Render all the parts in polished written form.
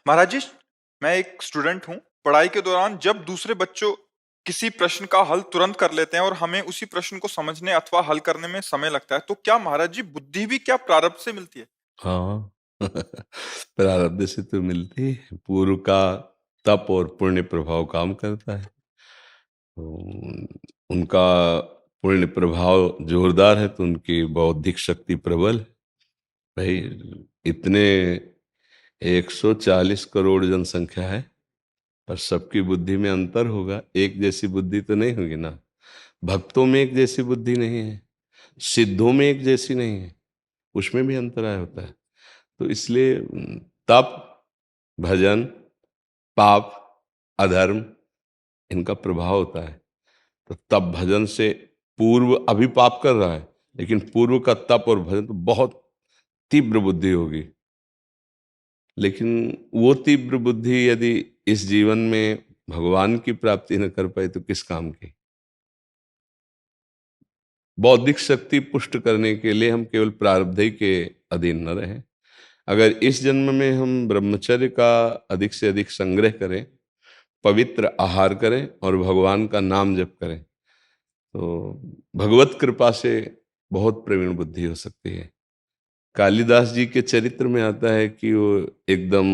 महाराज जी, मैं एक स्टूडेंट हूँ। पढ़ाई के दौरान जब दूसरे बच्चों किसी प्रश्न का हल तुरंत कर लेते हैं और हमें उसी प्रश्न को समझने अथवा हल करने में समय लगता है, तो क्या महाराज जी बुद्धि भी क्या प्रारब्ध से मिलती है? हाँ। प्रारब्ध से तो मिलती है। पूर्व का तप और पुण्य प्रभाव काम करता है। उनका पुण्य प्रभाव जोरदार है तो उनकी बौद्धिक शक्ति प्रबल है। भाई, इतने 140 करोड़ जनसंख्या है, पर सबकी बुद्धि में अंतर होगा। एक जैसी बुद्धि तो नहीं होगी ना। भक्तों में एक जैसी बुद्धि नहीं है, सिद्धों में एक जैसी नहीं है, उसमें भी अंतराय होता है। तो इसलिए तप, भजन, पाप, अधर्म, इनका प्रभाव होता है। तो तप भजन से पूर्व अभी पाप कर रहा है, लेकिन पूर्व का तप और भजन तो बहुत तीव्र बुद्धि होगी। लेकिन वो तीव्र बुद्धि यदि इस जीवन में भगवान की प्राप्ति न कर पाए तो किस काम की। बौद्धिक शक्ति पुष्ट करने के लिए हम केवल प्रारब्ध ही के अधीन न रहें। अगर इस जन्म में हम ब्रह्मचर्य का अधिक से अधिक संग्रह करें, पवित्र आहार करें और भगवान का नाम जप करें, तो भगवत कृपा से बहुत प्रवीण बुद्धि हो सकती है। कालिदास जी के चरित्र में आता है कि वो एकदम,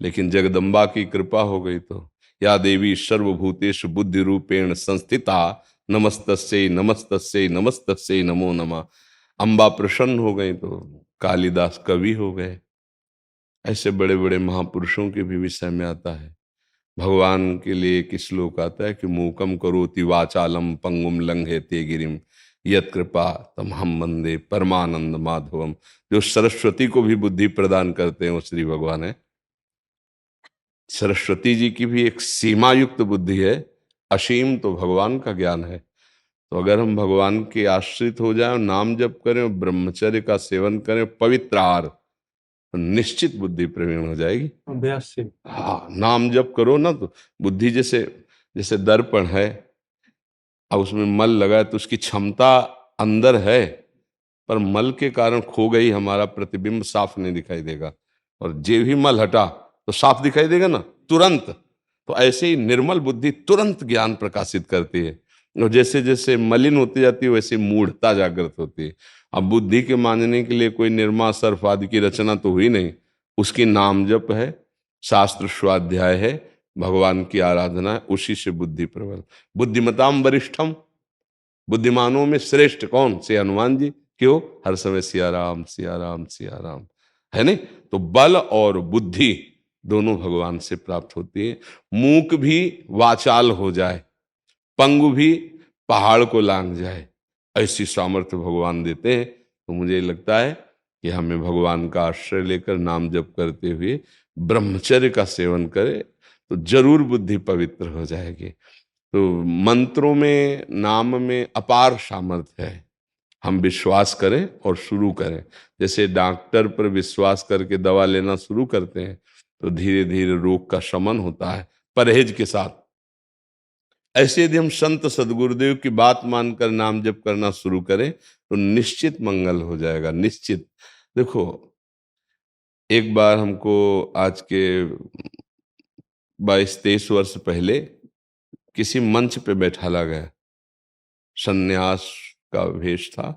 लेकिन जगदम्बा की कृपा हो गई तो या देवी सर्वभूतेषु बुद्धि रूपेण संस्थिता नमस्तस्यै नमस्तस्यै नमस्तस्यै नमो नमः। अम्बा प्रसन्न हो गई तो कालिदास कवि हो गए। ऐसे बड़े बड़े महापुरुषों के भी विषय में आता है। भगवान के लिए एक श्लोक आता है कि मूकम करोति वाचालम पंगुम लंघयते गिरिम यत् कृपा तमहम वंदे परमानंद माधवम। जो सरस्वती को भी बुद्धि प्रदान करते हैं वो श्री भगवान है। सरस्वती जी की भी एक सीमा युक्त बुद्धि है, असीम तो भगवान का ज्ञान है। तो अगर हम भगवान के आश्रित हो जाएं और नाम जप करें और ब्रह्मचर्य का सेवन करें, पवित्र आहार, तो निश्चित बुद्धि प्रवीण हो जाएगी। अभ्यास से हाँ, नाम जप करो ना तो बुद्धि जैसे जैसे दर्पण है, अब उसमें मल लगा है तो उसकी क्षमता अंदर है, पर मल के कारण खो गई, हमारा प्रतिबिंब साफ नहीं दिखाई देगा। और जे भी मल हटा तो साफ दिखाई देगा ना, तुरंत। तो ऐसे ही निर्मल बुद्धि तुरंत ज्ञान प्रकाशित करती है, और जैसे जैसे मलिन होती जाती है वैसे मूढ़ता जागृत होती है। अब बुद्धि के मानने के लिए कोई निर्मा सर्फ आदि की रचना तो हुई नहीं, उसकी नाम जप है, शास्त्र स्वाध्याय है, भगवान की आराधना है, उसी से बुद्धि प्रबल। बुद्धिमताम वरिष्ठम, बुद्धिमानों में श्रेष्ठ कौन से? हनुमान जी। क्यों? हर समय सिया राम सिया राम सिया राम, है नहीं? तो बल और बुद्धि दोनों भगवान से प्राप्त होती है। मूक भी वाचाल हो जाए, पंगु भी पहाड़ को लांघ जाए, ऐसी सामर्थ्य भगवान देते हैं। तो मुझे लगता है कि हमें भगवान का आश्रय लेकर नाम जप करते हुए ब्रह्मचर्य का सेवन करें तो जरूर बुद्धि पवित्र हो जाएगी। तो मंत्रों में, नाम में अपार सामर्थ्य है। हम विश्वास करें और शुरू करें। जैसे डॉक्टर पर विश्वास करके दवा लेना शुरू करते हैं तो धीरे धीरे रोग का शमन होता है परहेज के साथ। ऐसे यदि हम संत सदगुरुदेव की बात मानकर नाम जप करना शुरू करें तो निश्चित मंगल हो जाएगा, निश्चित। देखो, एक बार हमको आज के 22-23 वर्ष पहले किसी मंच पे बैठाला गया, सन्यास का वेश था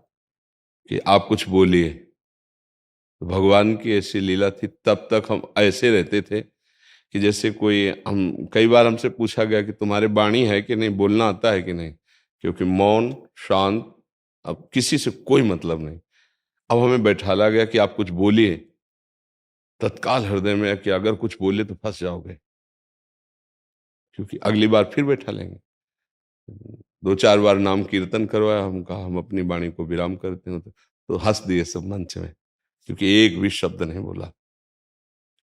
कि आप कुछ बोलिए। तो भगवान की ऐसी लीला थी, तब तक हम ऐसे रहते थे कि जैसे कोई, हम कई बार हमसे पूछा गया कि तुम्हारे वाणी है कि नहीं, बोलना आता है कि नहीं, क्योंकि मौन शांत, अब किसी से कोई मतलब नहीं। अब हमें बैठाला गया कि आप कुछ बोलिए, तत्काल हृदय में कि अगर कुछ बोले तो फंस जाओगे, क्योंकि अगली बार फिर बैठा लेंगे। 2-4 बार नाम कीर्तन करवाया, हम कहा हम अपनी वाणी को विराम करते हैं, तो हंस दिए सब मंच में, क्योंकि एक भी शब्द नहीं बोला।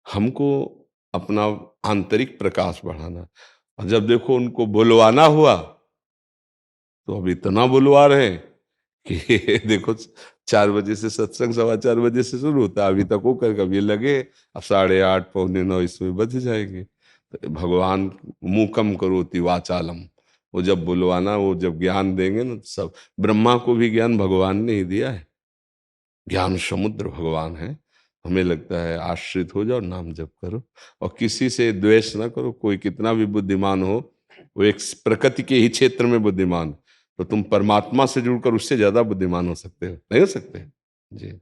हमको अपना आंतरिक प्रकाश बढ़ाना, और जब देखो उनको बुलवाना हुआ तो अब इतना बुलवा रहे हैं कि देखो, 4 बजे से सत्संग 4:15 से शुरू होता है, अभी तक होकर कभी लगे अब 8:30 8:45 इसमें बज जाएंगे। तो भगवान मूकम करोति वाचालम, वो जब बुलवाना, वो जब ज्ञान देंगे ना, तो सब, ब्रह्मा को भी ज्ञान भगवान ने ही दिया है, ज्ञान समुद्र भगवान है। हमें लगता है आश्रित हो जाओ, नाम जप करो और किसी से द्वेष ना करो। कोई कितना भी बुद्धिमान हो, वो एक प्रकृति के ही क्षेत्र में बुद्धिमान, तो तुम परमात्मा से जुड़कर उससे ज्यादा बुद्धिमान हो सकते हो, नहीं हो सकते? जी।